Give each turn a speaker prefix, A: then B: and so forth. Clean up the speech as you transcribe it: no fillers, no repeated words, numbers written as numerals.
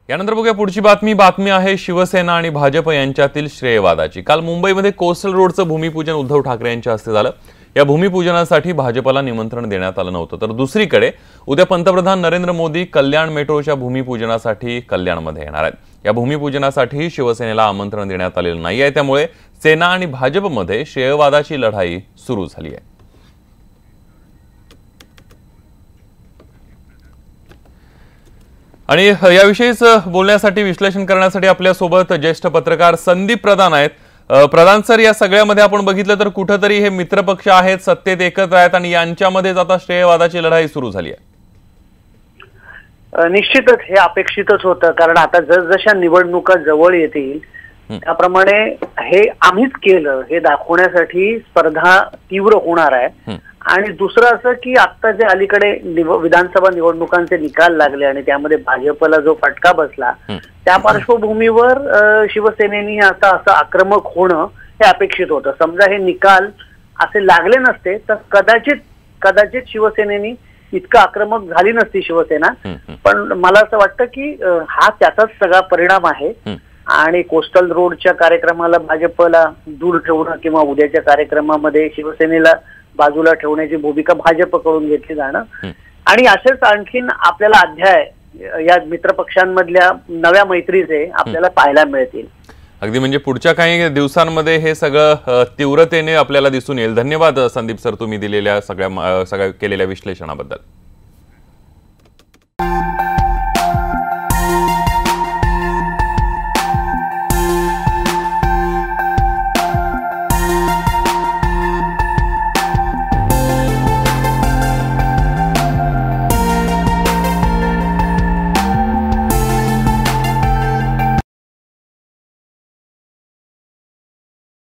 A: यानंतर बघूया पुढची बातमी आहे शिवसेना आणि भाजप यांच्यातील श्रेयवादाची। काल मुंबईमध्ये कोस्टल रोडचं भूमिपूजन उद्धव ठाकरे यांच्या हस्ते झालं। या भूमिपूजनासाठी भाजपला निमंत्रण देण्यात आलं नव्हतं, तर दुसरीकडे उद्या पंतप्रधान नरेंद्र मोदी कल्याण मेट्रोच्या भूमिपूजनासाठी कल्याणमध्ये येणार आहेत। या भूमिपूजनासाठी शिवसेनेला आमंत्रण देण्यात आलेलं नाहीये, त्यामुळे सेना आणि भाजपमध्ये श्रेयवादाची लढाई सुरू झाली आहे। आणि याविषयीच बोलण्यासाठी विश्लेषण करण्यासाठी आपल्या सोबत ज्येष्ठ पत्रकार संदीप प्रधान आहेत। प्रधान सर, या सगळ्यामध्ये आपण बघितलं तर कुठेतरी हे मित्रपक्ष आहेत, सत्तेत एकत्र आहेत आणि यांच्यामध्येच आता श्रेयवादाची लढाई सुरू झाली आहे।
B: निश्चितच हे अपेक्षितच होतं, कारण आता जसजशा निवडणुका जवळ येतील त्याप्रमाणे हे आम्हीच केलं हे दाखवण्यासाठी स्पर्धा तीव्र होणार आहे। आणि दुसरं असं की आता जे अलीकडे विधानसभा निवडणुकांचे निकाल लागले आणि त्यामध्ये भाजपला जो फटका बसला, त्या पार्श्वभूमीवर शिवसेनेनी असं आक्रमक होणं हे अपेक्षित होतं। समजा हे निकाल असे लागले नसते तर कदाचित शिवसेनेनी इतकं आक्रमक झाली नसती शिवसेना, पण मला असं वाटतं की हा त्याचाच सगळा परिणाम आहे। आणि कोस्टल रोडच्या कार्यक्रमाला भाजपला दूर ठेवणं किंवा उद्याच्या कार्यक्रमामध्ये शिवसेनेला बाजूला ठेवण्याची भूमिका भाजपकडून घेतली जाणं आणि असेच आणखीन आपल्याला अध्याय या मित्रपक्षांमधल्या नव्या मैत्रीचे आपल्याला पाहायला मिळतील।
A: अगदी म्हणजे पुढच्या काही दिवसांमध्ये हे सगळं तीव्रतेने आपल्याला दिसून येईल। धन्यवाद संदीप सर, तुम्ही दिलेल्या सगळ्या केलेल्या विश्लेषणाबद्दल।